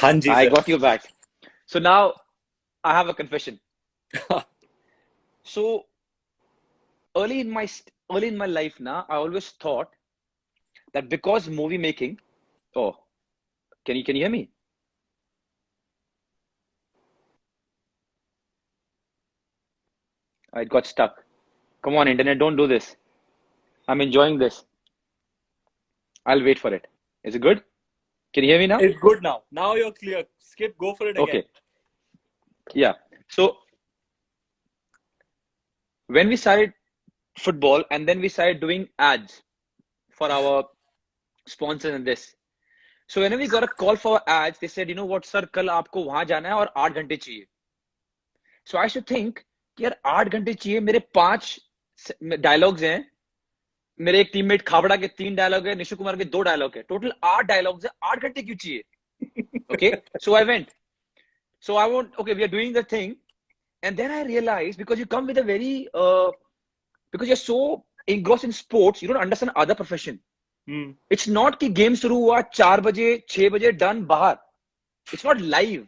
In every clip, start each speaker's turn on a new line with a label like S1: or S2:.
S1: हाँ जी
S2: I
S1: sir.
S2: got you back. So now I have a confession. So early in my life now, I always thought that because movie making. Oh, can you hear me? It got stuck. Come on, internet, don't do this. I'm enjoying this. I'll wait for it. Is it good? Can you hear me now?
S1: It's good now. Now you're clear. Skip, go for it again.
S2: Okay. Yeah. So when we started football and then we started doing ads for our sponsors and this. So whenever we got a call for ads, they said, you know what, sir, कल आपको वहां जाना है और 8 घंटे चाहिए. So I used to think कि यार 8 घंटे चाहिए, मेरे 5 डायलॉग्स हैं, मेरे एक टीममेट खाबड़ा के 3 डायलॉग है, निशु कुमार के 2 डायलॉग है, टोटल 8 डायलॉग्स है, 8 घंटे क्यों चाहिए? Okay, so I went. So I want, okay, we are doing the thing, and then I realized because you come with a very because you're so engrossed in sports, you don't understand other profession. It's not कि game शुरू हुआ 4 बजे 6 बजे done बाहर. It's not live.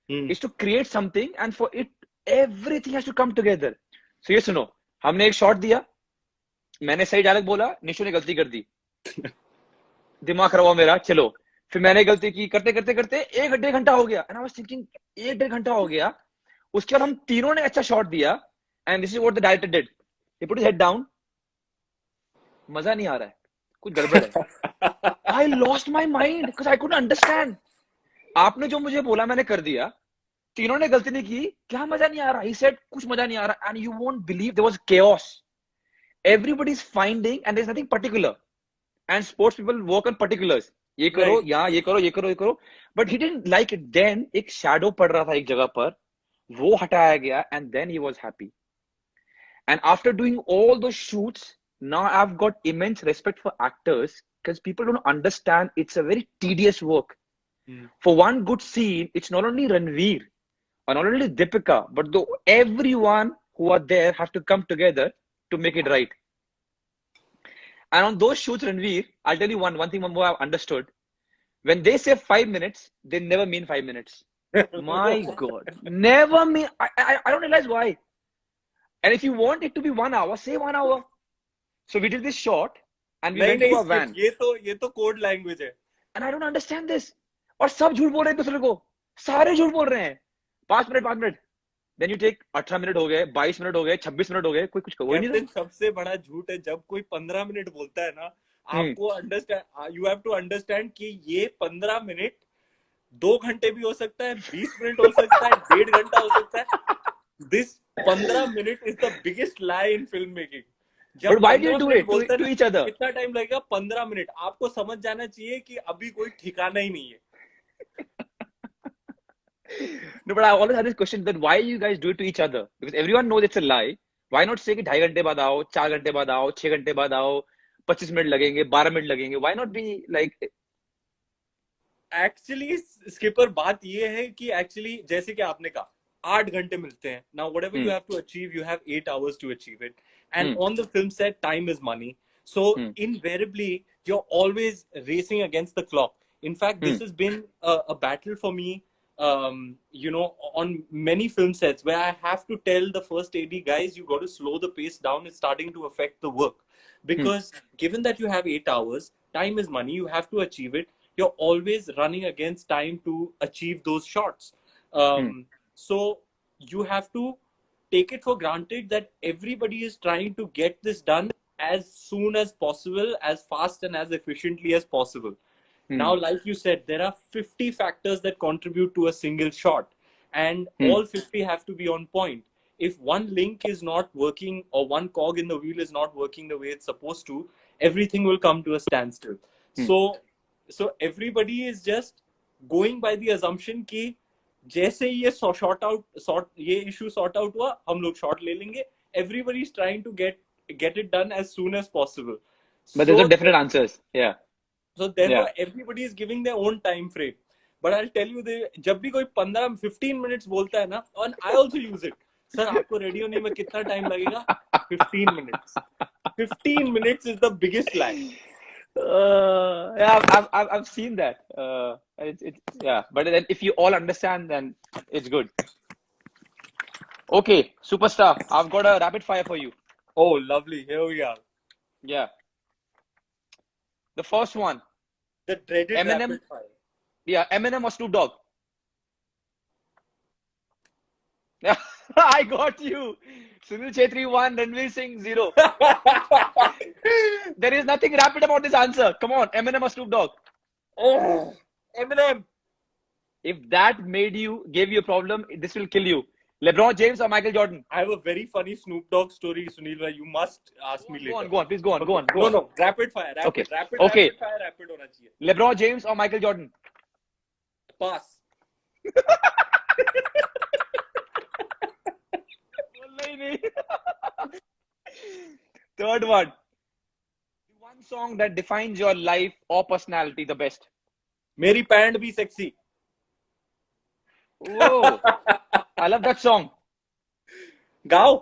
S2: It's to create something, and for it everything has to come together. So ये सुनो, हमने एक शॉट दिया, मैंने सही डायलॉग बोला, निशु ने गलती कर दी, दिमाग खराब हुआ मेरा. चलो फिर मैंने गलती की, करते करते करते 1 घंटा हो गया, and I was thinking 1 घंटा हो गया. उसके बाद हम तीनों ने अच्छा शॉट दिया, and this is what the director did. He put his head down. मजा नहीं आ रहा है, कुछ गड़बड़ है. I lost my mind because I couldn't understand. आपने जो मुझे बोला मैंने कर दिया, तीनों ने गलती नहीं की, क्या मजा नहीं आ रहा? He said कुछ मजा नहीं आ रहा, and you won't believe there was chaos. Everybody's finding and there's nothing particular, and sports people work on particulars. ये करो, यहाँ ये करो, ये करो, ये करो. But he didn't like it. Then एक shadow पड़ रहा था एक जगह पर, वो हटाया गया, and then he was happy. And after doing all those shoots, now I've got immense respect for actors because people don't understand it's a very tedious work. For one good scene, it's not only Ranveer or not only Deepika, but everyone who are there have to come together to make it right. And on those shoots, Ranveer, I'll tell you one thing more I've understood. When they say 5 minutes, they never mean 5 minutes. My God, never mean. I don't realize why. And if you want it to be 1 hour, say 1 hour. So we did this shot, and we went to a van.
S1: ये तो code language है.
S2: And I don't understand this. और सब झूठ बोल रहे हैं दूसरे को, सारे झूठ बोल रहे हैं. 5 minute. Then you take 18 minute हो गए, 22 मिनट हो गए, 26 मिनट हो गए, कोई कुछ वही नहीं.
S1: सबसे बड़ा झूठ है जब कोई 15 मिनट बोलता है ना, आपको understand, you have to understand कि ये 15 मिनट 2 घंटे भी हो सकता है, 20 मिनट हो सकता है, 1.5 घंटा हो सकता है. This 15 minute is the biggest lie in filmmaking.
S2: But why do you do it to each other?
S1: कितना टाइम लगेगा? 15 मिनट. आपको समझ जाना चाहिए कि अभी कोई ठिकाना ही नहीं है.
S2: No, but I always had this question that why you guys do it to each other? Because everyone knows it's a lie. Why not say कि 2.5 घंटे बाद आओ, 4 घंटे बाद आओ, 6 घंटे बाद आओ, 25 मिनट लगेंगे, 12 मिनट लगेंगे? Why not be like?
S1: Actually, skipper, बात ये है कि actually जैसे कि आपने कहा 8 घंटे मिलते हैं. Now whatever you have to achieve, you have 8 hours to achieve it. And on the film set, time is money. So invariably, you're always racing against the clock. In fact, this has been a battle for me, you know, on many film sets where I have to tell the first AD, guys, you got to slow the pace down. It's starting to affect the work. Because given that you have 8 hours, time is money. You have to achieve it. You're always running against time to achieve those shots. So you have to take it for granted that everybody is trying to get this done as soon as possible, as fast and as efficiently as possible. Now, like you said, there are 50 factors that contribute to a single shot, and all 50 have to be on point. If one link is not working or one cog in the wheel is not working the way it's supposed to, everything will come to a standstill. So everybody is just going by the assumption कि जैसे ये ये issue sort out हुआ, हम लोग shot ले लेंगे. Everybody is trying to get it done as soon as possible.
S2: But there's no definite answers. Yeah.
S1: So therefore, everybody is giving their own time frame. But I'll tell you, जब भी कोई 15 minutes बोलता है ना, and I also use it. Sir, आपको ready होने में कितना time लगेगा? 15 minutes. 15 minutes is the biggest lie.
S2: Yeah, I've seen that. It's yeah, but then if you all understand, then it's good. Okay, superstar, I've got a rapid fire for you.
S1: Oh, lovely. Here we are.
S2: Yeah, the first one,
S1: The dreaded
S2: Eminem.
S1: rapid fire.
S2: Yeah, Eminem or Snoop Dogg? Yeah, I got you. Sunil Chhetri 1, Ranveer Singh 0. There is nothing rapid about this answer. Come on, Eminem or Snoop Dogg?
S1: Oh, Eminem.
S2: If that gave you a problem, this will kill you. LeBron James or Michael Jordan?
S1: I have a very funny Snoop Dogg story, Sunil. You must ask
S2: Go
S1: me
S2: on, go
S1: later.
S2: on, go on. Please go on, go
S1: Okay.
S2: on, go
S1: No,
S2: on.
S1: no. Rapid fire.
S2: Okay,
S1: Rapid, rapid,
S2: okay.
S1: rapid fire. Rapid होना चाहिए.
S2: LeBron James or Michael Jordan?
S1: Pass.
S2: बोलना ही नहीं. Third one. One song that defines your life or personality the best.
S1: मेरी pant भी sexy.
S2: Oh, I love that song.
S1: गाओ.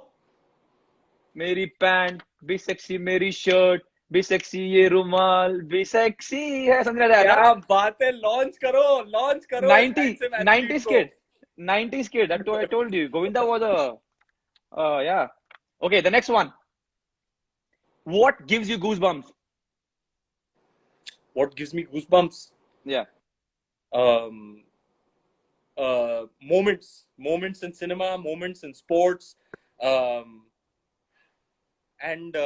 S2: मेरी pant भी sexy, मेरी शर्ट भी सेक्सी, ये रुमाल भी सेक्सी है. समझ रहा है ना?
S1: क्या बात है. लॉन्च करो इस
S2: 90
S1: handsome athlete
S2: 90s
S1: को.
S2: kid. 90s kid. I told you. Govinda was a yeah. Okay, the next one. What gives you goosebumps?
S1: What gives me goosebumps?
S2: Yeah.
S1: Um, moments in cinema, moments in sports, um, and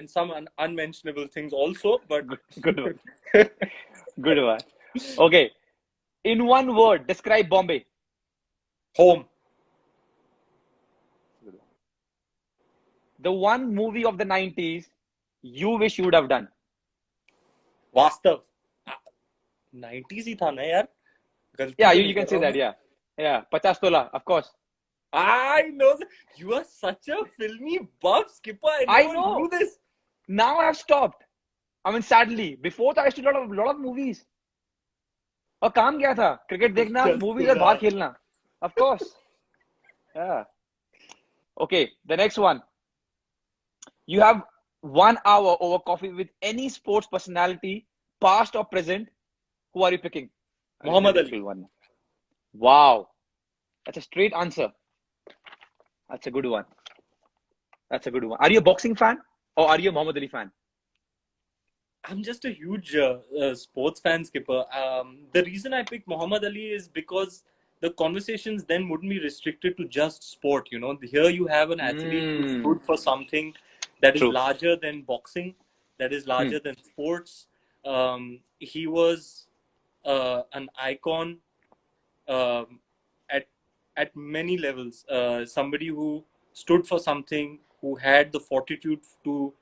S1: some unmentionable things also. But
S2: Good one. Good one. Okay. In one word, describe Bombay.
S1: home.
S2: The one movie of the 90s you wish you would have done.
S1: वास्तव 90s ही था ना यार. गलती
S2: Yeah,
S1: तो
S2: you
S1: नहीं
S2: can
S1: कर
S2: say
S1: रहा हूँ
S2: that.
S1: मैं.
S2: Yeah. Yeah. 50 tola, of course.
S1: I know you are such a filmy buff, Skipper.
S2: I
S1: never
S2: know.
S1: knew this.
S2: Now I have stopped. I mean, sadly, before that I used to do a lot of movies. और काम क्या था? Cricket देखना,
S1: Just
S2: movies
S1: to
S2: और बाहर
S1: that.
S2: खेलना. Of course. Yeah. Okay, the next one. You have 1 hour over coffee with any sports personality, past or present. Who are you picking?
S1: Muhammad Ali.
S2: Difficult one. Wow. That's a straight answer. That's a good one. That's a good one. Are you a boxing fan or are you a Muhammad Ali fan?
S1: I'm just a huge sports fan, Skipper. The reason I picked Muhammad Ali is because the conversations then wouldn't be restricted to just sport. You know, here you have an athlete who stood for something that is
S2: True.
S1: larger than boxing, that is larger than sports. He was an icon at many levels. Somebody who stood for something, who had the fortitude to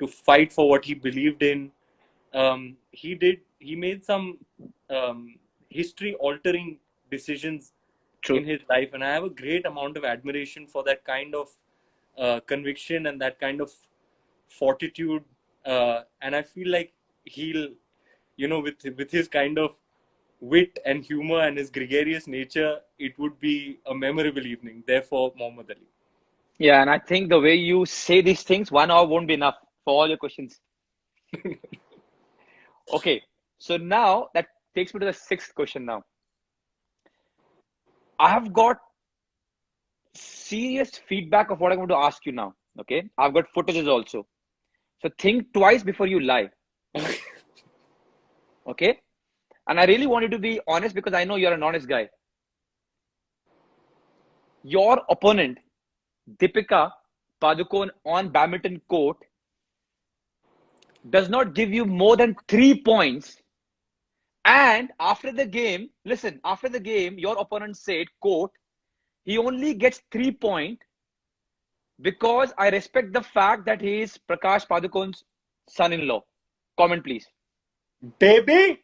S1: fight for what he believed in. He made some history altering decisions
S2: True.
S1: in his life, and I have a great amount of admiration for that kind of conviction and that kind of fortitude. And I feel like he'll, with his kind of wit and humor and his gregarious nature, it would be a memorable evening. Therefore, Muhammad Ali.
S2: Yeah, and I think the way you say these things, 1 hour won't be enough for all your questions. Okay, so now that takes me to the sixth question now. I have got serious feedback of what I'm going to ask you now. Okay, I've got footages also. So think twice before you lie. Okay, and I really want you to be honest because I know you're an honest guy. Your opponent, Deepika Padukone on badminton court, does not give you more than 3 points. And after the game, listen, after the game, your opponent said, quote, he only gets 3 points because I respect the fact that he is Prakash Padukone's son-in-law. Comment, please.
S1: Baby!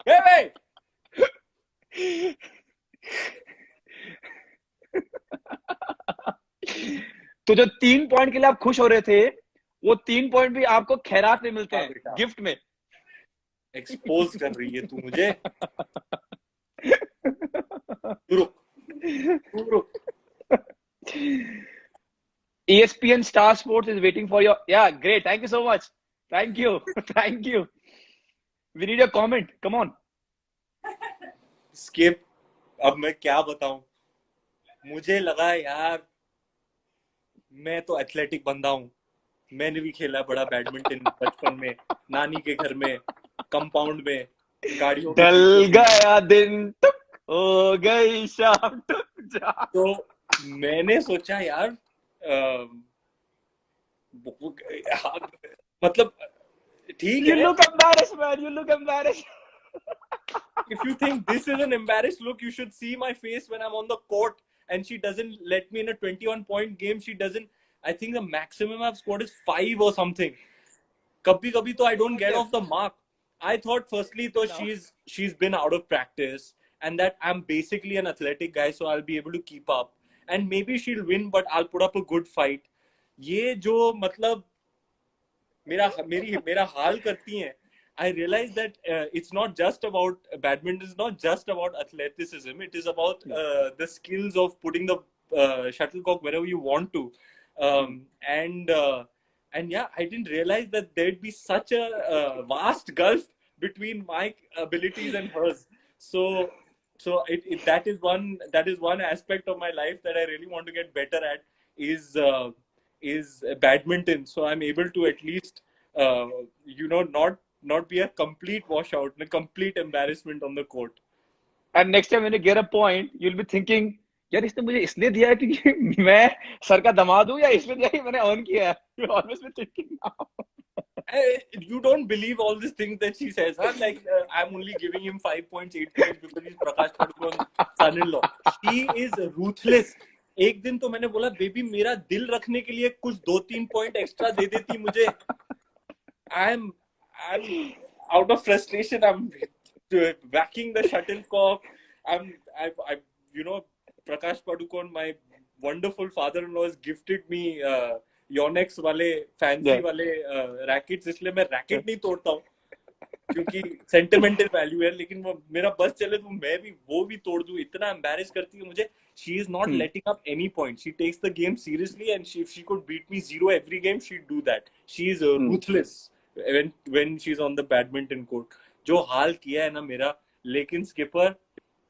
S1: Baby!
S2: तो जो 3 point के लिए आप खुश हो रहे थे, वो 3 पॉइंट भी आपको खैरात में मिलते हैं, गिफ्ट में.
S1: एक्सपोज कर रही है तू मुझे. रुक.
S2: ESPN Star Sports is waiting for your. Yeah, great. Thank you so much. Thank you. Thank you. We need your comment. Come on.
S1: Skip. अब मैं क्या बताऊं? मुझे लगा यार मैं तो एथलेटिक बंदा हूं. मैंने भी खेला बड़ा बैडमिंटन बचपन में, नानी के घर में, कंपाउंड में, गाड़ियों के
S2: ढल
S1: पीछे भी.
S2: गया दिन टुक हो गई शाम टुक जा.
S1: तो मैंने सोचा यार मतलब ठीक
S2: You
S1: है.
S2: look embarrassed, man. You look embarrassed.
S1: If you think this is an embarrassed look, you should see my face when I'm on the court and she doesn't let me in a 21-point game. She doesn't. I think the maximum I've scored is 5 or something. Kabhi kabhi to I don't get off the mark. I thought firstly though she's been out of practice and that I'm basically an athletic guy, so I'll be able to keep up and maybe she'll win, but I'll put up a good fight. ये जो मतलब मेरा हाल करती हैं. I realized that it's not just about badminton. It's not just about athleticism. It is about the skills of putting the shuttlecock wherever you want to. And yeah, I didn't realize that there'd be such a vast gulf between my abilities and hers. So that is one aspect of my life that I really want to get better at is badminton. So I'm able to at least not be a complete washout, a complete embarrassment on the court.
S2: And next time when you get a point, you'll be thinking, यार इसने मुझे इसलिए दिया है कि मैं sir का दामाद हूँ या इसलिए दिया कि मैंने अर्न किया है. You always be thinking now.
S1: You don't believe all these things that she says, huh? Like I'm only giving him 5 points, 8 points because he's Prakash Padukone's son-in-law. She is ruthless. एक दिन तो मैंने बोला baby मेरा दिल रखने के लिए कुछ 2-3 पॉइंट एक्स्ट्रा दे देती मुझे. I'm out of frustration. I'm whacking the shuttlecock. I Prakash Padukone, my wonderful father-in-law, has gifted me Yonex वाले fancy वाले rackets. इसलिए मैं racket नहीं तोड़ता हूँ क्योंकि sentimental value है. लेकिन वो मेरा बस चले तो मैं भी वो भी तोड़ दूँ. इतना embarrass करती है मुझे. She is not letting up any point. She takes the game seriously, and if she could beat me 0 every game, she'd do that. She is ruthless when she's on the badminton court. जो हाल किया है ना मेरा. लेकिन skipper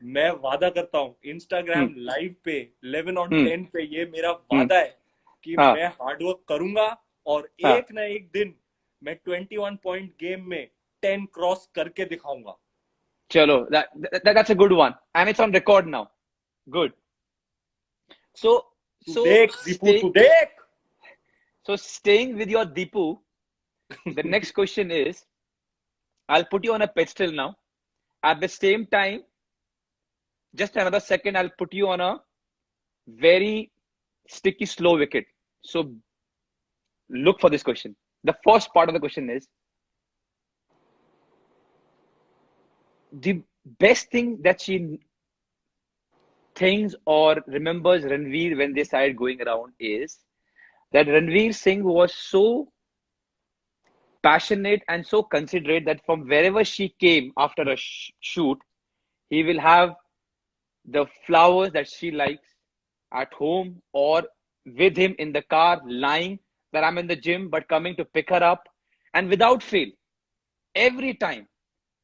S1: मैं वादा करता हूँ इंस्टाग्राम लाइव पे 11 on 10 पे ये मेरा वादा है कि मैं हार्डवर्क करूंगा और एक ना एक दिन मैं 21 पॉइंट गेम में 10 क्रॉस करके दिखाऊंगा.
S2: चलो, that's a good one and it's on record now. Good. So
S1: देख दीपू तू देख.
S2: So staying with your Deepu, the next question is, I'll put you on a pedestal now. At the same time, just another second, I'll put you on a very sticky, slow wicket. So look for this question. The first part of the question is, the best thing that she thinks or remembers Ranveer when they started going around is that Ranveer Singh was so passionate and so considerate that from wherever she came after a shoot, he will have the flowers that she likes at home or with him in the car, lying that I'm in the gym, but coming to pick her up. And without fail, every time,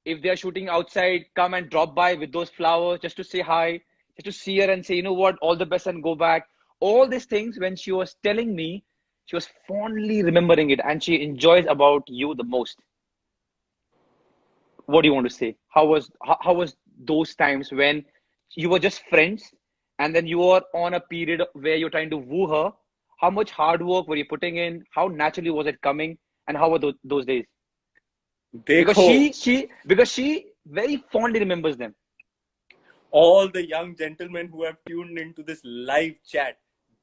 S2: if they are shooting outside, come and drop by with those flowers just to say hi, just to see her and say, you know what, all the best and go back. All these things, when she was telling me, she was fondly remembering it and she enjoys about you the most. What do you want to say? How was those times when you were just friends and then you were on a period where you're trying to woo her? How much hard work were you putting in? How naturally was it coming? And how were those days? Because she very fondly remembers them.
S1: All the young gentlemen who have tuned into this live chat,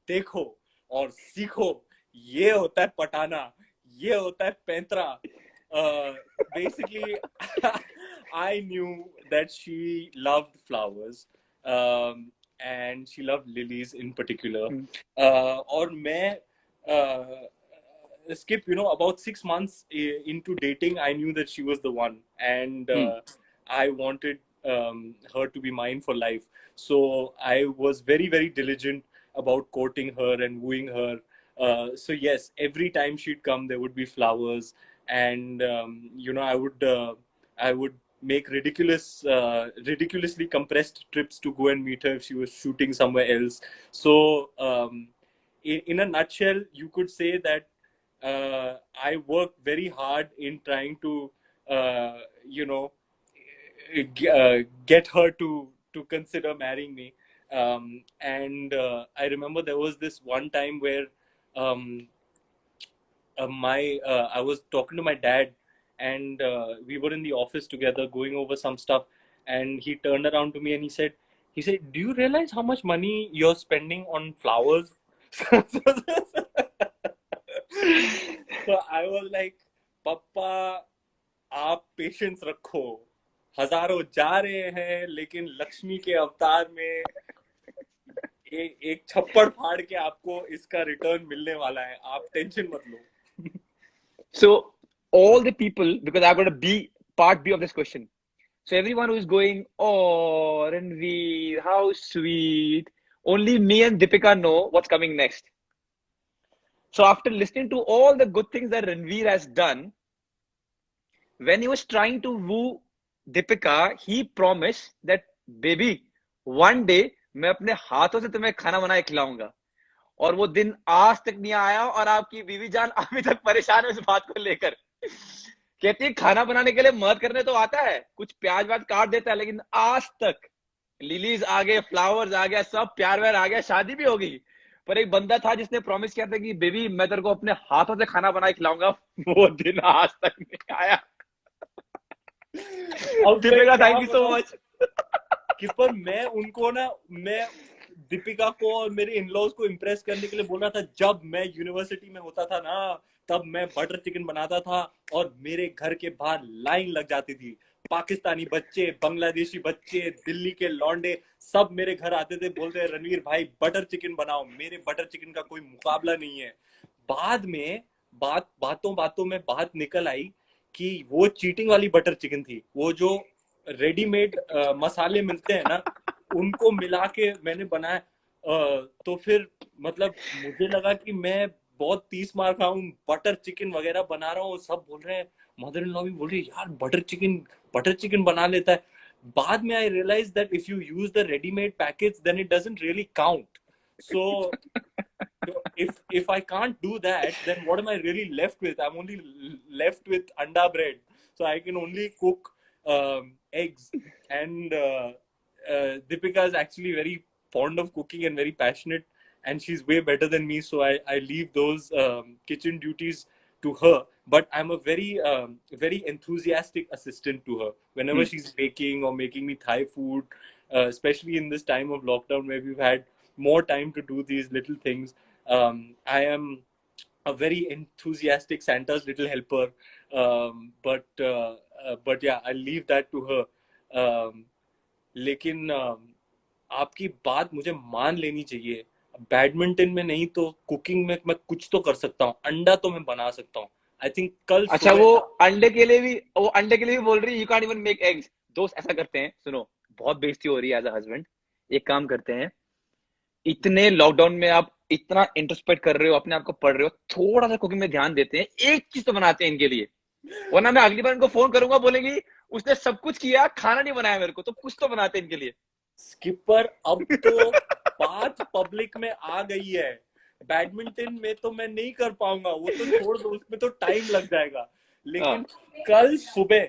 S1: देखो और सीखो. ये होता है पटाना, ये होता है पैंतरा. Basically, I knew that she loved flowers, and she loved lilies in particular. और मैं Skip, about 6 months into dating, I knew that she was the one, and I wanted her to be mine for life. So I was very, very diligent about courting her and wooing her. So yes, every time she'd come, there would be flowers, and I would make ridiculously compressed trips to go and meet her if she was shooting somewhere else. So in a nutshell, you could say that I worked very hard in trying to uh, you know get her to consider marrying me. And I remember there was this one time where um, my I was talking to my dad, and we were in the office together going over some stuff, and he turned around to me and he said, "Do you realize how much money you're spending on flowers?" So I was like, "Papa, आप patience रखो, हजारों जा रहे हैं लेकिन लक्ष्मी के अवतार में एक छप्पड़ फाड़ के आपको इसका रिटर्न मिलने वाला है, आप टेंशन मत लो."
S2: So all the people, because I've got a B, part B of this question. So everyone who is going, oh, Ranveer, how sweet. Only me and Deepika know what's coming next. So after listening to all the good things that Ranveer has done, when he was trying to woo Deepika, he promised that, baby, one day मैं अपने हाथों से तुम्हें खाना बना के खिलाऊंगा. और वो दिन आज तक नहीं आया, और आपकी बीवी जान अभी तक परेशान है इस बात को लेकर. कहती है खाना बनाने के लिए मदद करने तो आता है, कुछ प्याज व्याज काट देता है, लेकिन आज तक लिलीज आ गए, फ्लावर्स आ गया, सब प्यार व्यार आ गया, शादी भी होगी, पर एक बंदा था जिसने प्रॉमिस किया था कि बेबी मैं तेरे को अपने हाथों से खाना बना के खिलाऊंगा. वो दिन आज तक नहीं आया.
S1: अब
S2: Deepika, thank you so much.
S1: कि पर मैं दीपिका को और मेरे इन-लॉज को इम्प्रेस करने के लिए बोल रहा था. जब मैं यूनिवर्सिटी में होता था ना, तब मैं बटर चिकन बनाता था और मेरे घर के बाहर लाइन लग जाती थी. पाकिस्तानी बच्चे, बांग्लादेशी बच्चे, दिल्ली के लौंडे सब मेरे घर आते थे, बोलते हैं रणवीर भाई बटर चिकन बनाओ. मेरे बटर चिकन का कोई मुकाबला नहीं है. बाद में बातों बातों में बात निकल आई कि वो चीटिंग वाली बटर चिकन थी. वो जो रेडीमेड मसाले मिलते हैं ना, उनको मिला के मैंने बनाया. तो फिर मतलब मुझे लगा कि मैं बहुत 30 मार खाऊं, बटर चिकन वगैरह बना रहा हूँ. सब बोल रहे हैं, मदर इन लॉ भी बोल रही है यार बटर चिकन बना लेता है. बाद में I realize that if you use the readymade package then it doesn't really count. So if I can't do that, then what am I really left with? I'm only left with anda bread. So I can only cook eggs. And Deepika is actually very fond of cooking and very passionate, and she's way better than me. So I leave those kitchen duties to her. But I'm a very enthusiastic assistant to her whenever she's baking or making me Thai food, especially in this time of lockdown where we've had more time to do these little things. I am a very enthusiastic Santa's little helper, but yeah, I leave that to her. लेकिन आपकी बात मुझे मान लेनी चाहिए. Badminton में नहीं तो कुकिंग में मैं कुछ तो कर सकता हूँ. अंडा तो मैं बना सकता हूँ. आई थिंक कल
S2: अच्छा, वो अंडे के लिए भी बोल रही है you can't even make eggs. दोस्त ऐसा करते हैं, सुनो, बहुत बेइज्जती हो रही है एज अ हस्बैंड. एक काम करते हैं, इतने लॉकडाउन में आप इतना इंट्रोस्पेक्ट कर रहे हो, अपने आप को पढ़ रहे हो, थोड़ा सा कुकिंग में ध्यान देते हैं, एक चीज तो बनाते हैं इनके लिए. वरना मैं अगली बार इनको फोन करूंगा, बोलेंगी उसने सब कुछ किया, खाना नहीं बनाया मेरे को, तो कुछ तो बनाते हैं इनके लिए.
S1: स्किपर, अब तो बात पब्लिक में आ गई है. बैडमिंटन में तो मैं नहीं कर पाऊंगा, वो तो छोड़ दो, उसमें तो टाइम लग जाएगा. लेकिन कल सुबह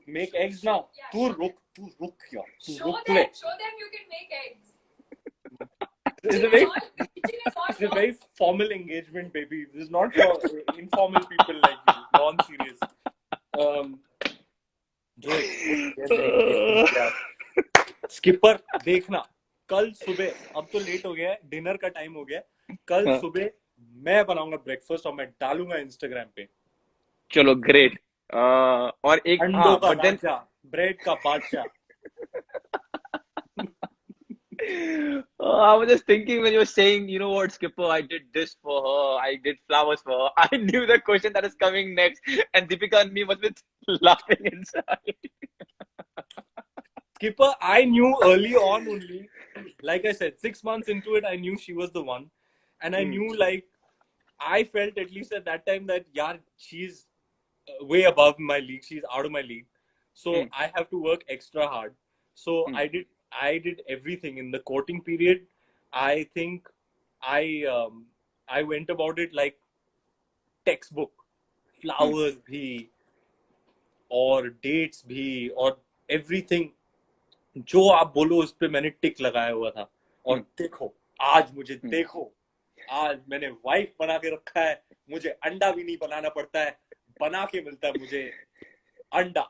S1: मेक एग्स ना. तू रुक यार, तू रुक.
S3: Show them you can make eggs.
S1: It's a very formal engagement, baby. This is not for informal people like you. Non-serious. Skipper देखना, कल सुबह, अब तो लेट हो गया है, डिनर का टाइम हो गया है, कल सुबह मैं बनाऊंगा ब्रेकफास्ट और मैं डालूंगा इंस्टाग्राम पे.
S2: चलो ग्रेट. और एक
S1: अंडों का राजा, ब्रेड का बादशाह.
S2: I was just thinking when you were saying, you know what, Skipper, I did this for her, I did flowers for her. I knew the question that is coming next, and Deepika and me was with laughing inside.
S1: Skipper, I knew early on only. Like I said, 6 months into it, I knew she was the one. and I knew, like, I felt at least at that time that, yeah, she's way above my league. She's out of my league. So I have to work extra hard. So I did everything in the courting period. I think I went about it like textbook. Flowers भी और dates भी और everything. जो आप बोलो उस पे मैंने टिक लगाया हुआ था. और देखो, आज मुझे देखो, आज मैंने वाइफ बना के रखा है. मुझे अंडा भी नहीं बनाना पड़ता है, बना के मिलता है मुझे अंडा.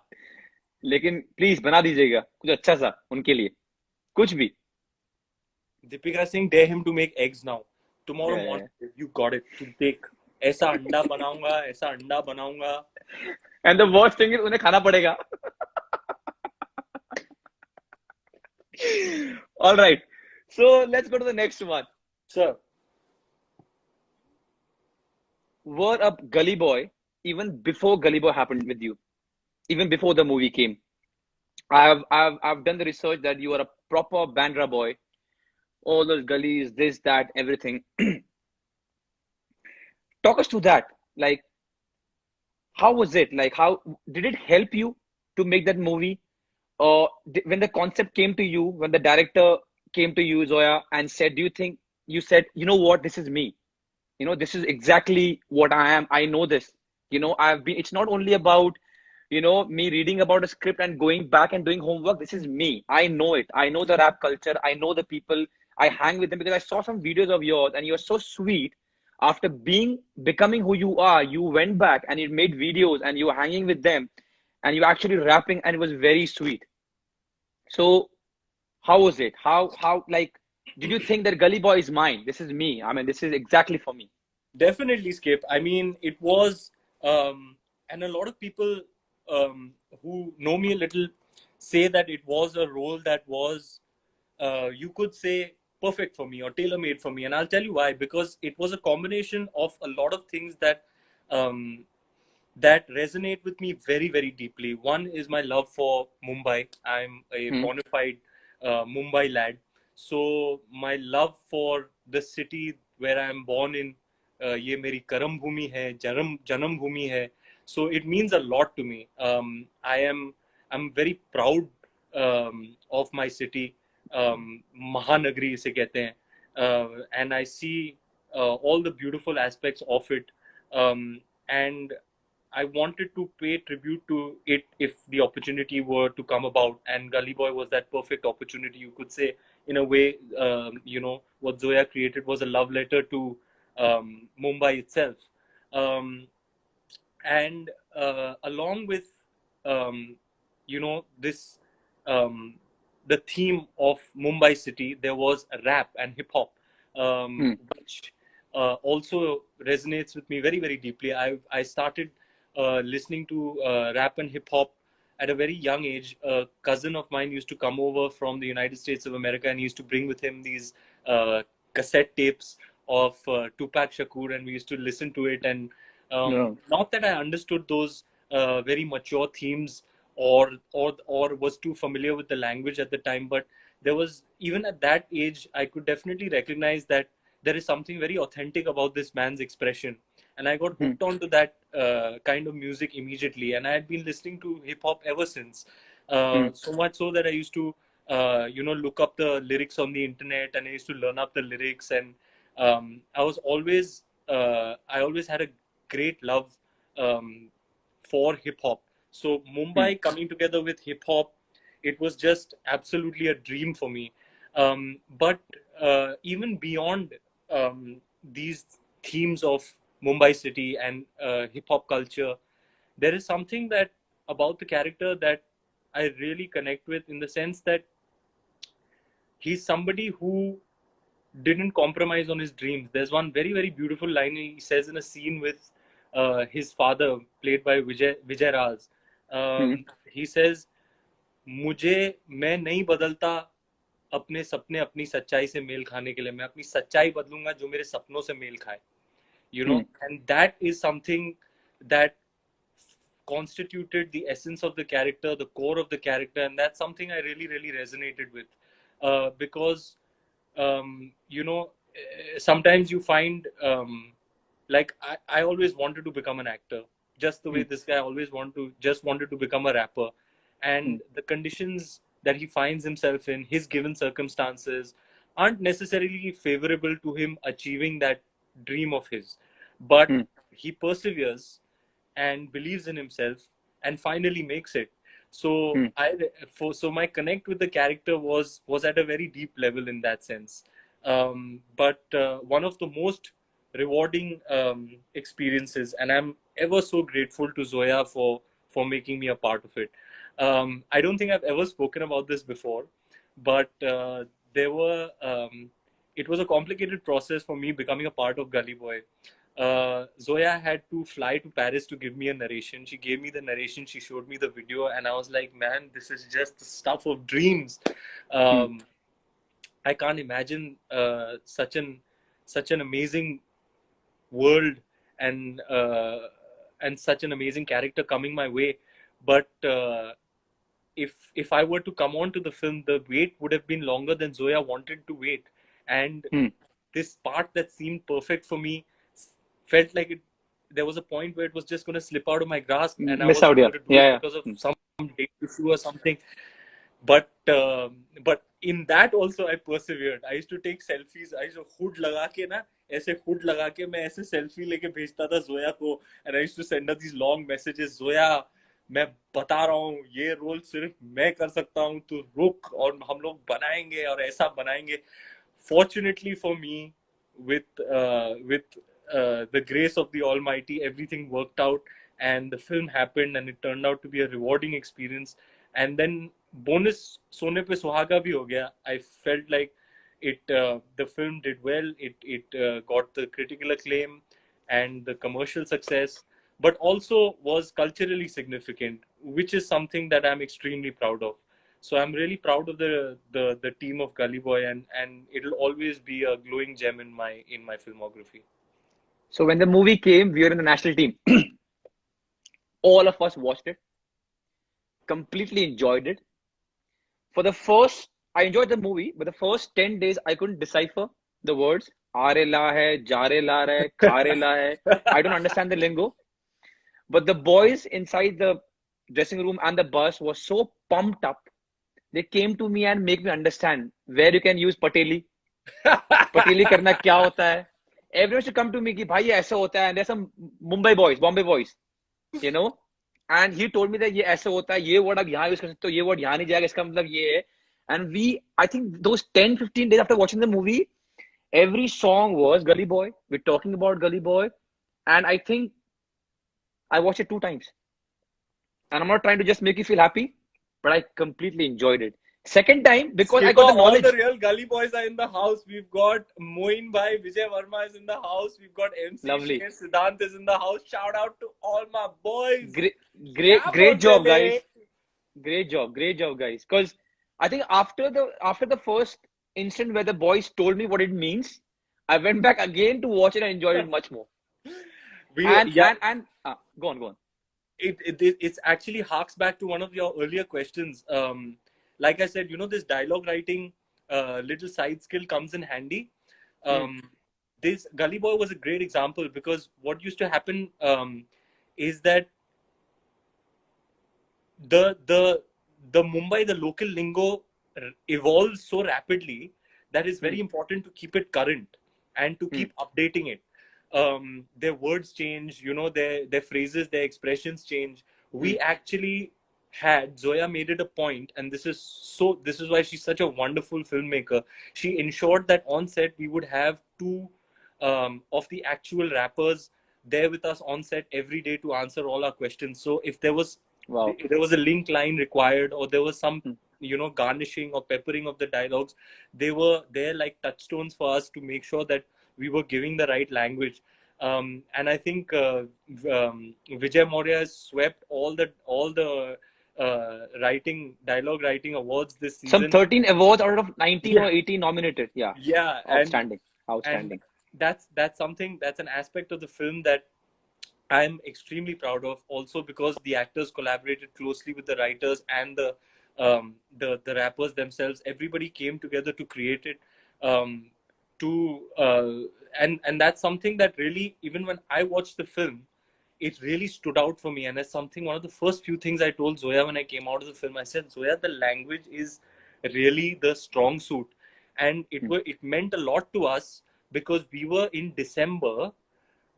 S2: लेकिन प्लीज बना दीजिएगा कुछ अच्छा सा उनके लिए, कुछ भी.
S1: Deepika Singh, dare him to make eggs now. Tomorrow
S2: Yeah,
S1: morning, you got it. तू देख, ऐसा अंडा बनाऊंगा, ऐसा अंडा बनाऊंगा.
S2: And the worst thing is उन्हें खाना पड़ेगा. All right. So let's go to the next one.
S1: Sir,
S2: Were a gully boy even before Gully Boy happened with you, even before the movie came. I've done the research that you are a proper Bandra boy. All those gullies, this, that, everything. Talk us to that. Like, how was it? Like, how did it help you to make that movie? Or when the concept came to you, when the director came to you, Zoya, and said, do you think you said, you know what, this is me? You know, this is exactly what I am. I know this. You know, it's not only about, you know, me reading about a script and going back and doing homework. This is me. I know it. I know the rap culture. I know the people. I hang with them because I saw some videos of yours and you're so sweet. After becoming who you are, you went back and you made videos and you were hanging with them and you actually rapping and it was very sweet. So how was it? How like, did you think that Gully Boy is mine? This is me. I mean, this is exactly for me.
S1: definitely, Skip. I mean, it was, and a lot of people who know me a little say that it was a role that was, you could say, perfect for me or tailor made for me. And I'll tell you why. Because it was a combination of a lot of things um, that resonate with me very, very deeply. One is my love for Mumbai. I'm a bona fide Mumbai lad. So my love for the city where I'm born in, ये मेरी कर्म भूमि है, जन्म भूमि है. So it means a lot to me. I'm very proud of my city. Mahanagari इसे कहते हैं. And I see all the beautiful aspects of it. And I wanted to pay tribute to it if the opportunity were to come about, and Gully Boy was that perfect opportunity. You could say, in a way, you know, what Zoya created was a love letter to Mumbai itself, and along with, you know, this the theme of Mumbai city, there was rap and hip hop, which also resonates with me very, very deeply. I started listening to rap and hip hop at a very young age. A cousin of mine used to come over from the United States of America, and he used to bring with him these cassette tapes of Tupac Shakur, and we used to listen to it. And not that I understood those very mature themes or was too familiar with the language at the time, but there was, even at that age, I could definitely recognize that there is something very authentic about this man's expression. And I got hooked onto that kind of music immediately, and I had been listening to hip hop ever since. So much so that I used to, you know, look up the lyrics on the internet, and I used to learn up the lyrics. And I always had a great love for hip hop. So Mumbai coming together with hip hop, it was just absolutely a dream for me. But even beyond these themes of Mumbai city and hip hop culture, there is something that about the character that I really connect with, in the sense that he's somebody who didn't compromise on his dreams. There's one very, very beautiful line he says in a scene with his father, played by Vijay Raz. He says, मैं नहीं बदलता अपने सपने अपनी सच्चाई से mail खाने के लिए. मैं अपनी सच्चाई बदलूंगा जो मेरे सपनों से मेल खाए. You know, and that is something that constituted the essence of the character, the core of the character, and that's something I really, really resonated with, because you know, sometimes you find like I always wanted to become an actor, just the way
S2: Hmm.
S1: this guy always wanted to become a rapper,
S2: Hmm.
S1: and the conditions that he finds himself in, his given circumstances, aren't necessarily favorable to him achieving that dream of his, but
S2: Hmm.
S1: he perseveres and believes in himself and finally makes it. So
S2: Hmm.
S1: so my connect with the character was at a very deep level in that sense. But one of the most rewarding experiences, and I'm ever so grateful to Zoya for making me a part of it. I don't think I've ever spoken about this before, but there were it was a complicated process for me becoming a part of Gully Boy. Zoya had to fly to Paris to give me a narration. She gave me the narration, she showed me the video, and I was like, man, this is just the stuff of dreams.
S2: Hmm.
S1: Um, I can't imagine such an amazing world and such an amazing character coming my way. But if I were to come on to the film, the wait would have been longer than Zoya wanted to wait, and
S2: Hmm.
S1: this part that seemed perfect for me felt like it. There was a point where it was just going to slip out of my grasp, and I
S2: Miss
S1: wasn't
S2: out, yeah.
S1: able to do
S2: Yeah,
S1: it
S2: yeah.
S1: because of
S2: Hmm.
S1: some date issue or something. But in that also I persevered. I used to take selfies. I used to hood लगा के ना ऐसे hood लगा के मैं ऐसे selfie लेके भेजता था जोया को, and I used to send her these long messages. Zoya, मैं बता रहा हूँ ये रोल सिर्फ मैं कर सकता हूँ, तू रुक और हम लोग बनाएंगे और ऐसा बनाएंगे. Fortunately for me, with the grace of the Almighty, everything worked out, and the film happened, and it turned out to be a rewarding experience. And then bonus सोने पे सुहागा भी हो गया. I felt like the film did well. It got the critical acclaim and the commercial success, but also was culturally significant, which is something that I'm extremely proud of. So I'm really proud of the team of Gully Boy, and it'll always be a glowing gem in my filmography.
S2: So when the movie came, we were in the national team. All of us watched it, completely enjoyed it. For the first, I enjoyed the movie, but the first 10 days, I couldn't decipher the words. Aare la hai, jare la hai, khare la hai. I don't understand the lingo. But the boys inside the dressing room and the bus were so pumped up. They came to me and make me understand where you can use Pateli. Pateli करना क्या होता है? Everyone should come to me कि भाई ये ऐसा होता है. And there's some Mumbai boys, Bombay boys, you know. And he told me that ये ऐसे होता है, ये word आप यहाँ use कर सकते हो, ये word यहाँ नहीं जाएगा, इसका मतलब ये है. And I think those 10-15 days after watching the movie, every song was Gully Boy. We're talking about Gully Boy. And I think I watched it 2 times. And I'm not trying to just make you feel happy, but I completely enjoyed it. Second time, because I
S1: Shiva,
S2: got the
S1: all the
S2: knowledge.
S1: real Gully Boys are in the house. We've got Moin Bhai, Vijay Verma is in the house. We've got MC
S2: Lovely.
S1: Sher, Siddhant is in the house. Shout out to all my boys.
S2: Great,
S1: क्या
S2: great
S1: बोलते
S2: job,
S1: ले?
S2: guys. Great job, guys. Because I think after the first instant where the boys told me what it means, I went back again to watch it and enjoyed it much more.
S1: We
S2: And
S1: yeah,
S2: go on.
S1: it's actually harks back to one of your earlier questions. Like I said, this dialogue writing little side skill comes in handy.
S2: Hmm.
S1: This Gully Boy was a great example because what used to happen is that the the Mumbai, the local lingo evolves so rapidly that it's
S2: Hmm.
S1: very important to keep it current and to
S2: Hmm.
S1: keep updating it. Their words change, their phrases, their expressions change.
S2: Hmm.
S1: We actually had Zoya made it a point, and this is why she's such a wonderful filmmaker. She ensured that on set we would have two of the actual rappers there with us on set every day to answer all our questions. So if
S2: Wow.
S1: there was a link line required or there was some
S2: Hmm.
S1: garnishing or peppering of the dialogues, they were there like touchstones for us to make sure that we were giving the right language. And I think Vijay Maurya has swept all the dialogue writing awards this
S2: Some
S1: season.
S2: 13 awards out of 19
S1: Yeah,
S2: or 18 nominated. Yeah.
S1: yeah,
S2: Outstanding.
S1: and
S2: Outstanding.
S1: that's an aspect of the film that I'm extremely proud of. Also because the actors collaborated closely with the writers and the rappers themselves. Everybody came together to create it. Um, and that's something that really, even when I watched the film, it really stood out for me. And it's something, one of the first few things I told Zoya when I came out of the film. I said, Zoya, the language is really the strong suit, and it meant a lot to us because we were in December,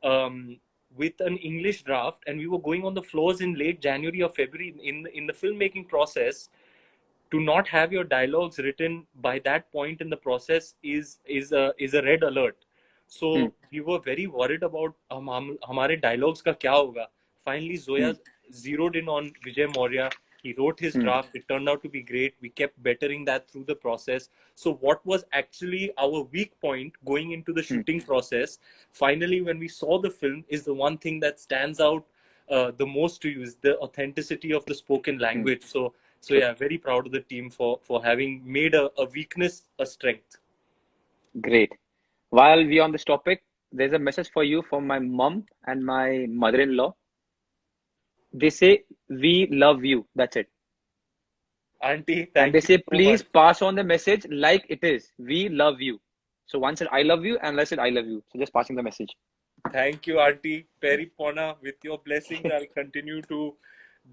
S1: um, with an English draft, and we were going on the floors in late January or February in the filmmaking process. To not have your dialogues written by that point in the process is a red alert. So we were very worried about हमारे dialogues का क्या होगा. Finally, Zoya zeroed in on Vijay Maurya. He wrote his draft. It turned out to be great. We kept bettering that through the process. So what was actually our weak point going into the shooting process, finally, when we saw the film, is the one thing that stands out the most to you, is the authenticity of the spoken language. So yeah, very proud of the team for having made a weakness a strength.
S2: Great. While we're on this topic, there's a message for you from my mom and my mother-in-law. They say, we love you. That's it.
S1: Auntie,
S2: And
S1: thank
S2: they
S1: you
S2: say,
S1: so
S2: please
S1: much.
S2: pass on the message like it is. We love you. So one said, I love you, and let's said, I love you. So just passing the message.
S1: Thank you, Auntie. Peripona, with your blessings, I'll continue to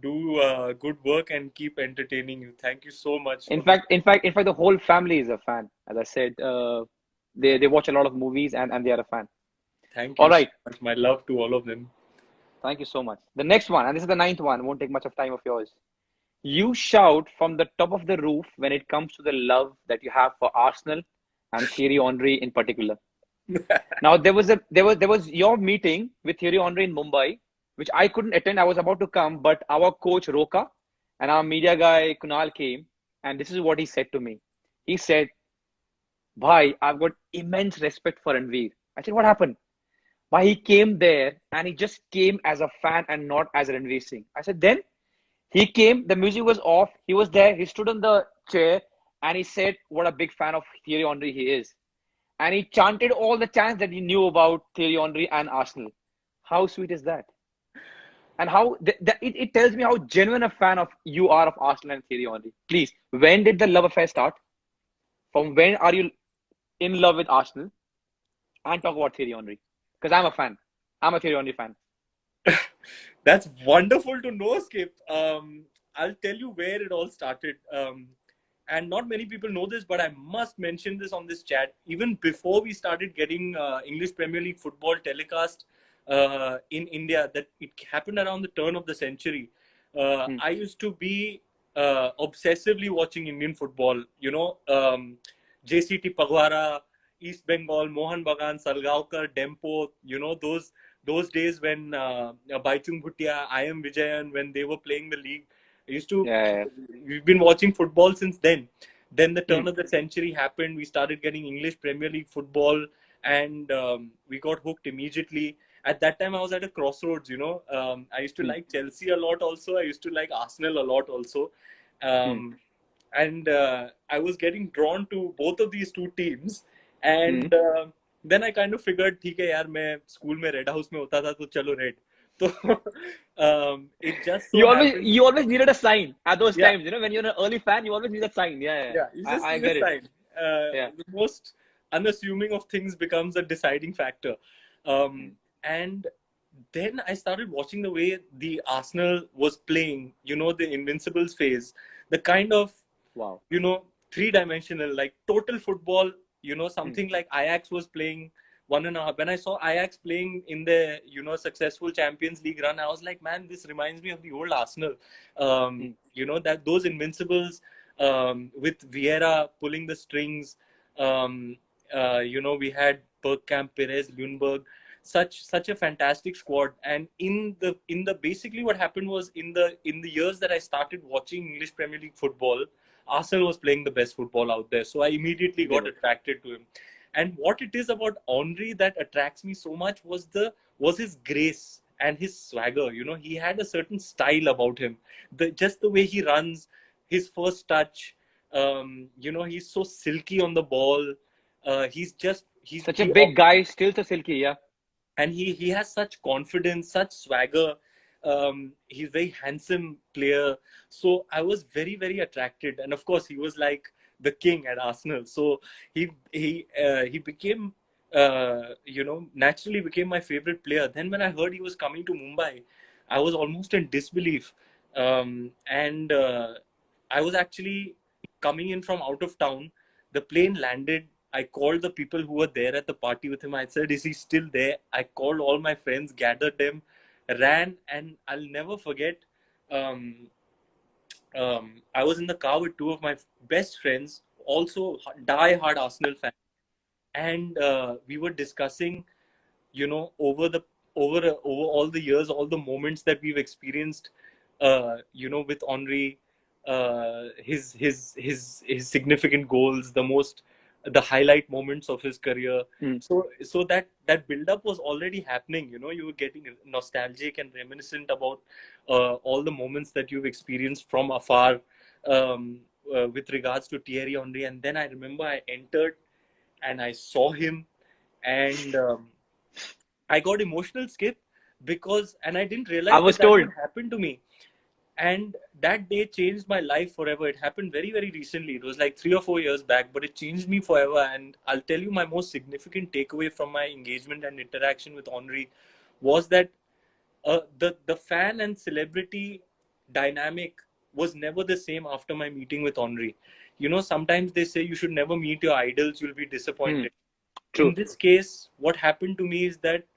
S1: do good work and keep entertaining you. Thank you so much
S2: In
S1: for this.
S2: fact, the whole family is a fan. As I said, they watch a lot of movies and they are a fan.
S1: Thank
S2: All
S1: you so
S2: right.
S1: much. My love to all of them.
S2: Thank you so much. The next one, and this is the ninth one, won't take much of time of yours. You shout from the top of the roof when it comes to the love that you have for Arsenal and Thierry Henry in particular. Now there was your meeting with Thierry Henry in Mumbai, which I couldn't attend. I was about to come, but our coach Roka and our media guy Kunal came, and this is what he said to me. He said, "Bhai, I've got immense respect for Ranveer." I said, "What happened?" Why he came there and he just came as a fan and not as Ranveer Singh. I said, then he came, the music was off, he was there, he stood on the chair and he said what a big fan of Thierry Henry he is. And he chanted all the chants that he knew about Thierry Henry and Arsenal. How sweet is that? And how it tells me how genuine a fan of you are of Arsenal and Thierry Henry. Please, when did the love affair start? From when are you in love with Arsenal? And talk about Thierry Henry. Because I'm a fan. I'm a Thierry Henry fan.
S1: That's wonderful to know, Skip. I'll tell you where it all started. And not many people know this, but I must mention this on this chat. Even before we started getting English Premier League football telecast in India, that it happened around the turn of the century. I used to be obsessively watching Indian football. You know, JCT Pagwara, East Bengal, Mohan Bagan, Salgaonkar, Dempo. You know, those days when Baichung Bhutia, I am Vijayan, when they were playing the league.
S2: Yeah.
S1: We've been watching football since then. Then the turn of the century happened. We started getting English Premier League football, and we got hooked immediately. At that time, I was at a crossroads. You know, I used to like Chelsea a lot. Also, I used to like Arsenal a lot. Also, and I was getting drawn to both of these two teams. And then I kind of figured, ठीक है यार, मैं school में red house में होता था, तो चलो red. So it just so happened.
S2: You always needed a sign at those
S1: Yeah.
S2: times. You know, when you're an early fan, you always need a sign. Yeah.
S1: You just
S2: I
S1: need
S2: get
S1: a
S2: it.
S1: sign.
S2: Yeah.
S1: The most unassuming of things becomes a deciding factor. And then I started watching the way the Arsenal was playing, you know, the Invincibles phase, the kind of,
S2: Wow.
S1: you know, three-dimensional, like total football, you know, something like Ajax was playing 1.5. When I saw Ajax playing in the, you know, successful Champions League run, I was like, man, this reminds me of the old Arsenal. You know, that those Invincibles with Vieira pulling the strings. You know, we had Bergkamp, Perez, Lundberg, such a fantastic squad. And in the basically what happened was, in the years that I started watching English Premier League football, Arsenal was playing the best football out there. So I immediately got attracted to him. And what it is about Henry that attracts me so much was his grace and his swagger. You know, he had a certain style about him. Just the way he runs, his first touch. You know, he's so silky on the ball. He's
S2: Such a big guy, still so silky. Yeah.
S1: And he has such confidence, such swagger. He's very handsome player. So I was very, very attracted. And of course, he was like the king at Arsenal. So he became naturally became my favorite player. Then when I heard he was coming to Mumbai, I was almost in disbelief, and I was actually coming in from out of town. The plane landed. I called the people who were there at the party with him. I said, "Is he still there?" I called all my friends, gathered them, ran, and I'll never forget. Um, I was in the car with two of my best friends, also die-hard Arsenal fans, and we were discussing, over all the years, all the moments that we've experienced, with Henri, his significant goals, the highlight moments of his career. So that build up was already happening. You were getting nostalgic and reminiscent about all the moments that you've experienced from afar, with regards to Thierry Henry. And then I remember I entered and I saw him, and I got emotional, Skip, and I didn't
S2: I
S1: realize
S2: was
S1: that
S2: told.
S1: would happen to me. And that day changed my life forever. It happened very, very recently. It was like 3 or 4 years back, but it changed me forever. And I'll tell you, my most significant takeaway from my engagement and interaction with Henri was that the fan and celebrity dynamic was never the same after my meeting with Henri. Sometimes they say you should never meet your idols, you'll be disappointed.
S2: True.
S1: In this case, what happened to me is that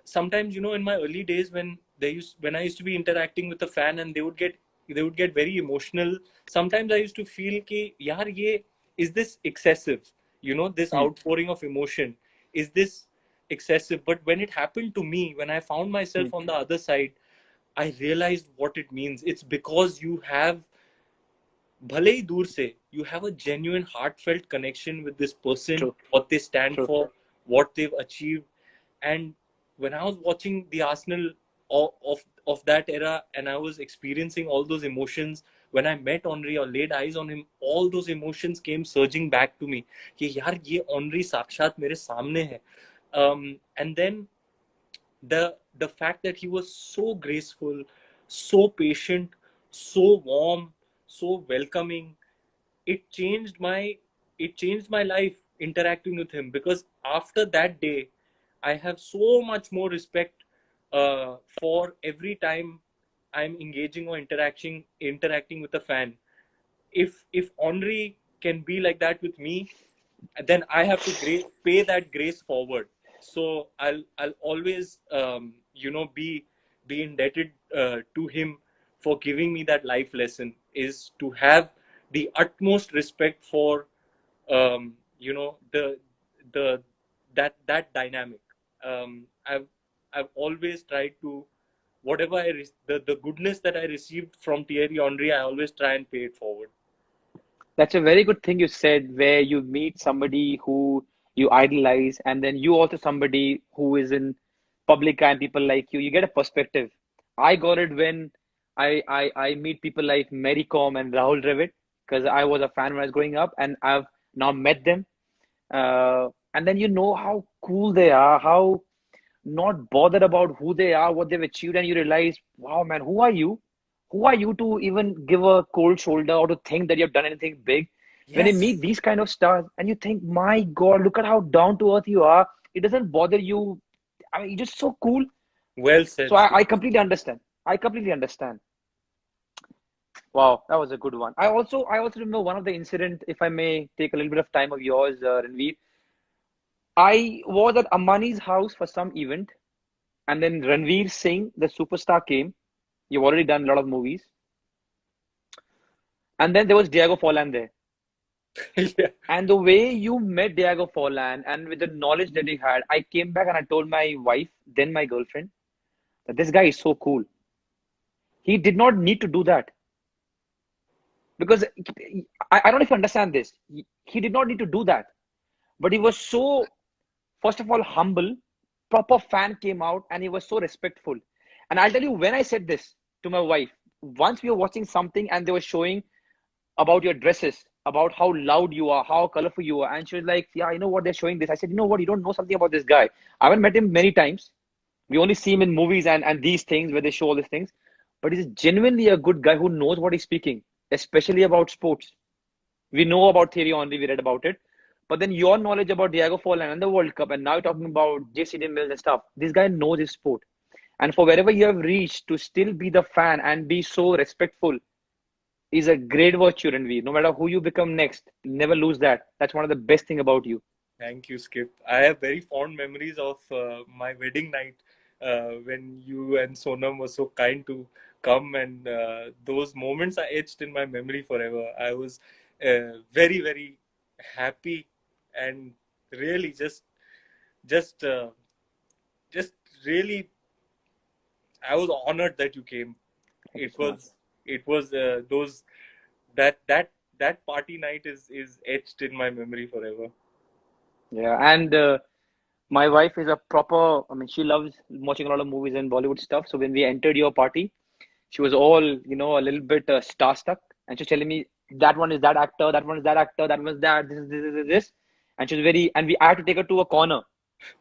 S1: sometimes, in my early days, when I used to be interacting with a fan, and they would get very emotional. Sometimes I used to feel ki yaar ye is this excessive, this outpouring of emotion, is this excessive? But when it happened to me, when I found myself on the other side, I realized what it means. It's because you have, भले ही दूर से, you have a genuine heartfelt connection with this person,
S2: True.
S1: what they stand
S2: True.
S1: for, what they've achieved. And when I was watching the Arsenal of that era, and I was experiencing all those emotions, when I met Henri or laid eyes on him, all those emotions came surging back to me कि यार ये Henri साक्षात मेरे सामने है. And then the fact that he was so graceful, so patient, so warm, so welcoming, it changed my it changed my life interacting with him. Because after that day, I have so much more respect for every time I'm engaging or interacting with a fan. If Henri can be like that with me, then I have to pay that grace forward. So I'll always be indebted to him for giving me that life lesson, is to have the utmost respect for the that dynamic. I've always tried to, whatever the goodness that I received from Thierry Henry, I always try and pay it forward.
S2: That's a very good thing you said, where you meet somebody who you idolize, and then you also somebody who is in public and people like you. You get a perspective. I got it when I meet people like Mary Com and Rahul Dravid, because I was a fan when I was growing up, and I've now met them. And then you know how cool they are, how not bothered about who they are, what they've achieved, and you realize, wow, man, who are you? Who are you to even give a cold shoulder or to think that you've done anything big? When you
S1: Yes.
S2: meet these kind of stars and you think, my God, look at how down to earth you are. It doesn't bother you. I mean, you're just so cool.
S1: Well said,
S2: So
S1: Skip.
S2: I completely understand. I completely understand. Wow, that was a good one. I also remember one of the incident, if I may take a little bit of time of yours, Ranveer. I was at Ambani's house for some event, and then Ranveer Singh, the superstar, came. You've already done a lot of movies. And then there was Diego Forlan there.
S1: Yeah.
S2: And the way you met Diego Forlan and with the knowledge that he had, I came back and I told my wife, then my girlfriend, that this guy is so cool. He did not need to do that. Because I don't know if you understand this. He did not need to do that. But he was so, first of all, humble. Proper fan came out and he was so respectful. And I'll tell you, when I said this to my wife, once we were watching something and they were showing about your dresses, about how loud you are, how colorful you are. And she was like, yeah, you know what, they're showing this. I said, you know what, you don't know something about this guy. I haven't met him many times. We only see him in movies and these things where they show all these things. But he's genuinely a good guy who knows what he's speaking, especially about sports. We know about Thierry Henry, we read about it. But then your knowledge about Diego Forlan and the World Cup, and now you're talking about JC Mills and stuff. This guy knows his sport. And for wherever you have reached, to still be the fan and be so respectful is a great virtue, Ranveer. No matter who you become next, never lose that. That's one of the best thing about you.
S1: Thank you, Skip. I have very fond memories of my wedding night when you and Sonam were so kind to come, and those moments are etched in my memory forever. I was very, very happy and really just, uh, just really, I was honored that you came.
S2: Thank you
S1: It
S2: so much.
S1: was, it was those that party night is etched in my memory forever.
S2: Yeah, and my wife is a proper, I mean, she loves watching a lot of movies and Bollywood stuff. So when we entered your party, she was all, a little bit starstruck. And she's telling me, that one is that actor, that one is that actor, that one is that, this. And she was very, and I had to take her to a corner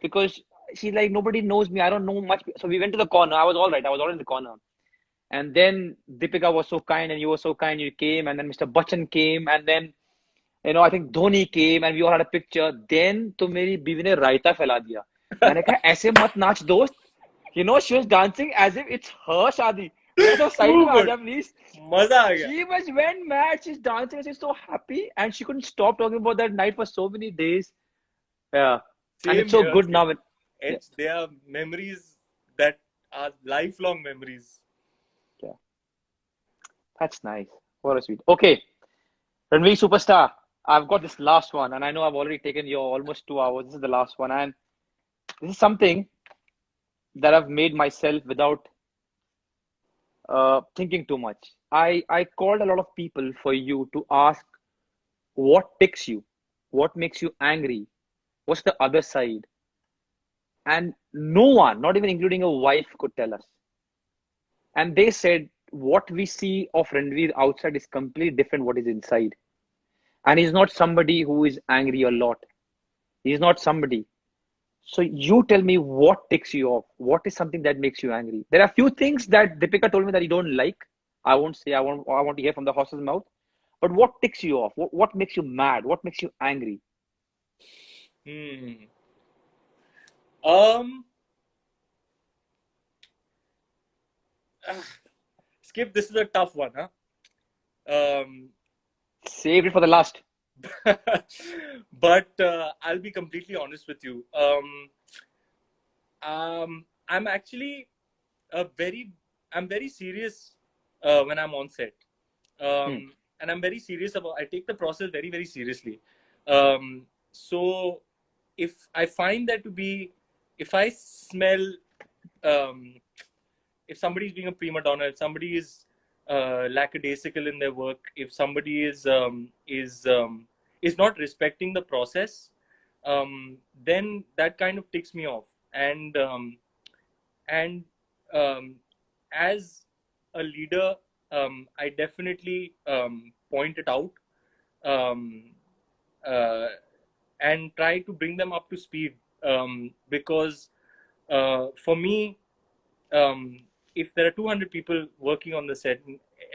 S2: because she's like, nobody knows me. I don't know much. So we went to the corner. I was all right. I was all in the corner. And then Deepika was so kind and you were so kind. You came, and then Mr. Bachchan came, and then I think Dhoni came and we all had a picture. Then तो मेरी बीवी ने रायता फैला दिया. मैंने कहा ऐसे मत नाच दोस्त. She was dancing as if it's her शादी. मैं तो side
S1: Too
S2: में आ
S1: good.
S2: जा please.
S1: मजा आ गया.
S2: She was went mad. She's dancing. She's so happy and she couldn't stop talking about that night for so many days. Yeah, and
S1: Same
S2: it's so
S1: here,
S2: good
S1: Skip.
S2: now. Yeah,
S1: They are memories that are lifelong memories.
S2: yeah, that's nice. What a sweet. Okay, Ranveer Superstar. I've got this last one, and I know I've already taken your almost 2 hours. This is the last one, and this is something that I've made myself without thinking too much. I called a lot of people for you to ask what ticks you, what makes you angry, what's the other side, and no one, not even including a wife, could tell us. And they said what we see of Ranveer outside is completely different what is inside. And he's not somebody who is angry a lot. He's not somebody. So you tell me what ticks you off. What is something that makes you angry? There are a few things that Deepika told me that you don't like. I won't say. I want to hear from the horse's mouth. But what ticks you off? What makes you mad? What makes you angry?
S1: Hmm. Um. Skip. This is a tough one, huh? Um.
S2: Save it for the last.
S1: But I'll be completely honest with you. I'm actually a very, I'm very serious when I'm on set,
S2: Hmm.
S1: and I'm very serious about. I take the process very, very seriously. So if I find that to be, if I smell, um, if somebody is being a prima donna, if somebody is lackadaisical in their work, if somebody is not respecting the process, then that kind of ticks me off. And as a leader, I definitely point it out, um, uh, and try to bring them up to speed, because for me, um, if there are 200 people working on the set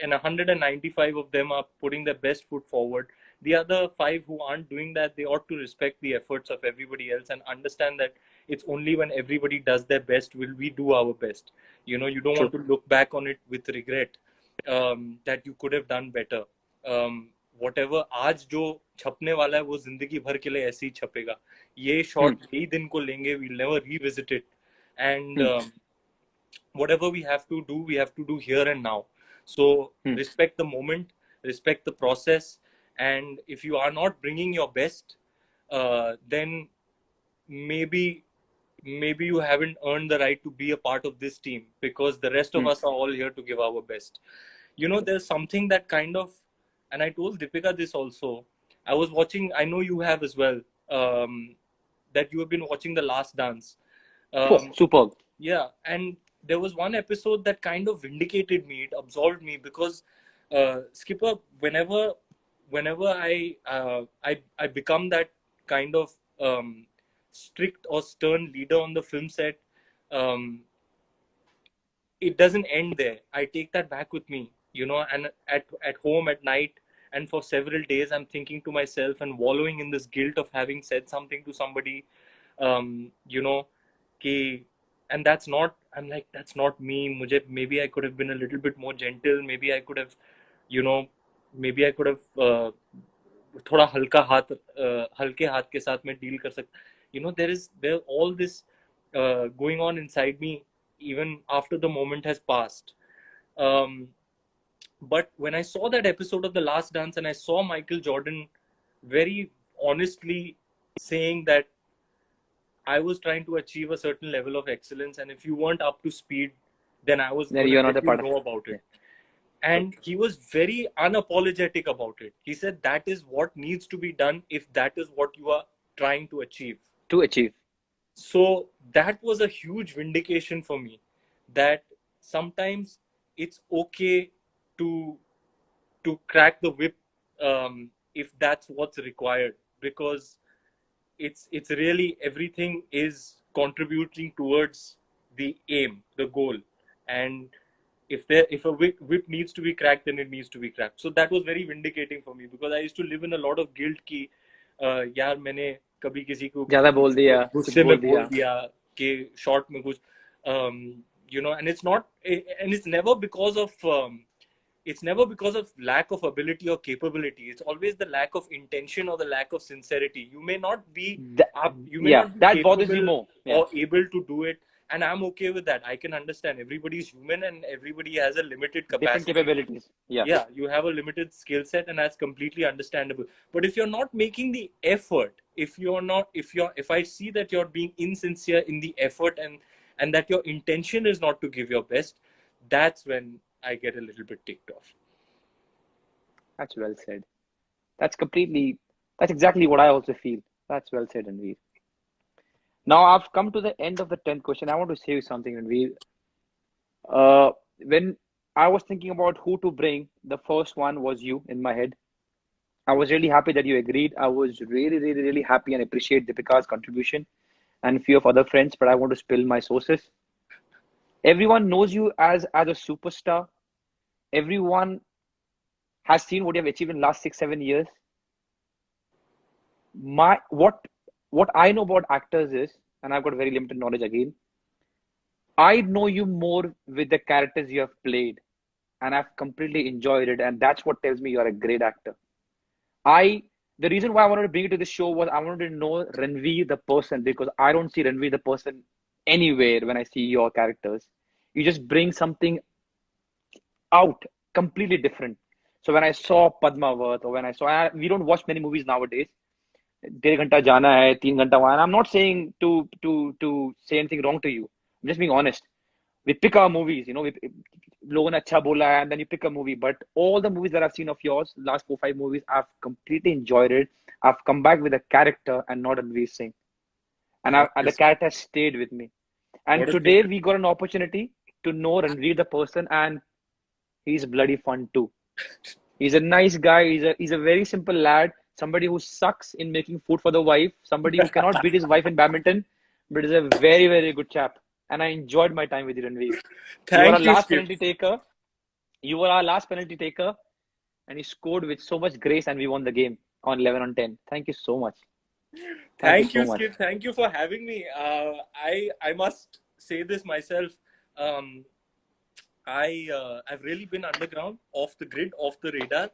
S1: and 195 of them are putting their best foot forward, the other five who aren't doing that, they ought to respect the efforts of everybody else and understand that it's only when everybody does their best will we do our best. You don't want
S2: True.
S1: to look back on it with regret, that you could have done better. Whatever आज जो छपने वाला है वो जिंदगी भर के लिए ऐसे ही छपेगा. ये
S2: Hmm.
S1: शॉट यही दिन को लेंगे, we'll never revisit it. And
S2: Hmm.
S1: whatever we have to do here and now. So
S2: Hmm.
S1: respect the moment, respect the process, and if you are not bringing your best, then maybe you haven't earned the right to be a part of this team, because the rest of
S2: Hmm.
S1: us are all here to give our best. There's something that kind of, and I told Deepika this also. I was watching, I know you have as well, that you have been watching The Last Dance.
S2: Oh,
S1: um,
S2: superb.
S1: yeah, and there was one episode that kind of vindicated me. It absolved me because, Skipper, whenever I become that kind of strict or stern leader on the film set, um, it doesn't end there. I take that back with me, and at home at night, and for several days I'm thinking to myself and wallowing in this guilt of having said something to somebody, you know, कि, and that's not, I'm like, that's not me. Maybe I could have been a little bit more gentle. Maybe I could have, you know, maybe I could have थोड़ा हल्के हाथ के साथ में deal कर सकता. There all this going on inside me even after the moment has passed. But when I saw that episode of The Last Dance and I saw Michael Jordan very honestly saying that I was trying to achieve a certain level of excellence, and if you weren't up to speed, then I was
S2: Then
S1: going to
S2: you're not
S1: let
S2: a
S1: you
S2: part of
S1: know
S2: it.
S1: about it.
S2: Yeah.
S1: And he was very unapologetic about it. He said that is what needs to be done if that is what you are trying to achieve.
S2: To achieve.
S1: So that was a huge vindication for me, that sometimes it's okay to crack the whip, if that's what's required, because it's really everything is contributing towards the aim, the goal. And if a whip needs to be cracked, then it needs to be cracked. So that was very vindicating for me, because I used to live in a lot of guilt कि यार मैंने कभी किसी को
S2: ज़्यादा बोल दिया, कुछ
S1: गुस्से में
S2: बोल
S1: बोल
S2: दिया.
S1: दिया कि शॉर्ट में कुछ, and it's not, and it's never because of lack of ability or capability. It's always the lack of intention or the lack of sincerity. You may not be
S2: Yeah, that bothers you
S1: capable
S2: more. Yeah.
S1: or able to do it, and I'm okay with that. I can understand everybody's human and everybody has a limited
S2: Different
S1: capacity.
S2: capabilities. Yeah.
S1: Yeah, you have a limited skill set, and that's completely understandable. But if you're not making the effort, if I see that you're being insincere in the effort, and that your intention is not to give your best, that's when I get a little bit ticked off.
S2: That's well said. That's exactly what I also feel. That's well said, Ranveer. Now I've come to the end of the 10th question. I want to say you something, Ranveer. When I was thinking about who to bring, the first one was you in my head. I was really happy that you agreed. I was really, really, really happy and appreciate Deepika's contribution and a few of other friends, but I want to spill my sources. Everyone knows you as a superstar. Everyone has seen what you have achieved in the last 6-7 years. What I know about actors is, and I've got very limited knowledge again, I know you more with the characters you have played, and I've completely enjoyed it, and that's what tells me you're a great actor. The reason why I wanted to bring you to the show was I wanted to know Ranveer the person, because I don't see Ranveer the person anywhere when I see your characters. You just bring something out completely different. So when I saw Padmavat, or when we don't watch many movies nowadays. 1.5 घंटा जाना है, 3 घंटा वहाँ. I'm not saying to say anything wrong to you. I'm just being honest. We pick our movies, लोगों ने अच्छा बोला है, and then you pick a movie. But all the movies that I've seen of yours, last 4-5 movies, I've completely enjoyed it. I've come back with a character and not Ranveer Singh. And the character has stayed with me. And today we got an opportunity to know Ranveer the person, and he's bloody fun too. He's a nice guy. He's a very simple lad. Somebody who sucks in making food for the wife. Somebody who cannot beat his wife in badminton, but is a very, very good chap. And I enjoyed my time with you, Ranveer. You were our last penalty taker. You were our last penalty taker, and you scored with so much grace, and we won the game on 11-10. Thank you so much.
S1: Thank you, Skip. Thank you for having me. I must say this myself. I've really been underground, off the grid, off the radar.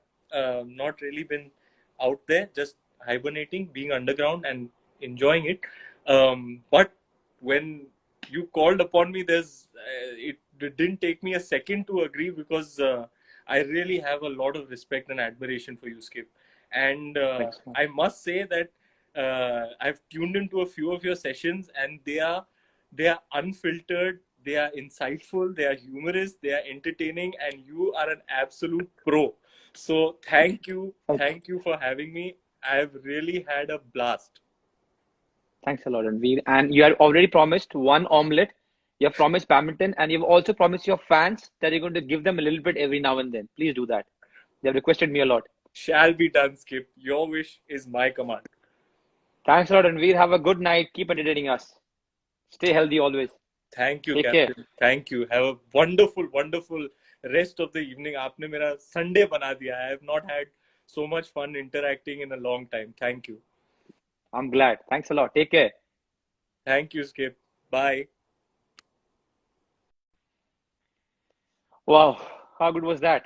S1: Not really been out there, just hibernating, being underground and enjoying it. But when you called upon me, it didn't take me a second to agree, because I really have a lot of respect and admiration for you, Skip. And I must say that I've tuned into a few of your sessions, and they are unfiltered, they are insightful, they are humorous, they are entertaining, and you are an absolute pro. So thank you for having me. I've really had a blast.
S2: Thanks a lot, Ranveer. And you have already promised one omelette. You have promised badminton, and you've also promised your fans that you're going to give them a little bit every now and then. Please do that. They have requested me a lot.
S1: Shall be done, Skip. Your wish is my command.
S2: Thanks a lot, Ranveer. Have a good night. Keep entertaining us. Stay healthy always.
S1: Thank you,
S2: Take
S1: Captain.
S2: care.
S1: Thank you. Have a wonderful, wonderful rest of the evening. आपने मेरा Sunday बना दिया. I have not had so much fun interacting in a long time. Thank you.
S2: I'm glad. Thanks a lot. Take care.
S1: Thank you, Skip. Bye.
S2: Wow, how good was that?